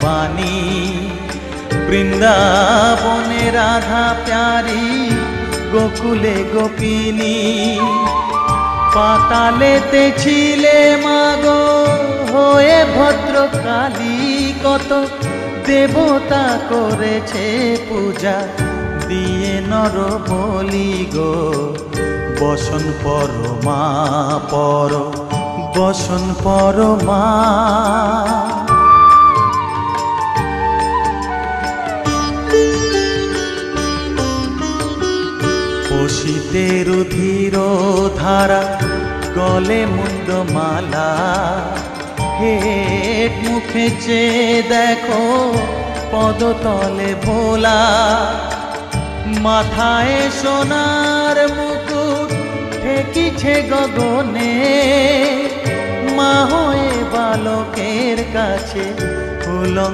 বাণী। বৃন্দাবনে রাধা প্যারি, গোকুলে গোপিনী। পাতালেতে ছিলে মাগো হয়ে ভদ্রকালী, কত দেবতা করেছে পূজা দিয়ে নর বলি গো। বসন পরমা পর, বসন পরমা। পশিতে রুধির ধারা, গলে মুন্ডমালা। হেট মুখে চেয়ে দেখো পদতলে ভোলা। মাথায় সোনার মুকুট ঠেকিছে গগনে, মা হয়ে বালকের কাছে উলঙ্গ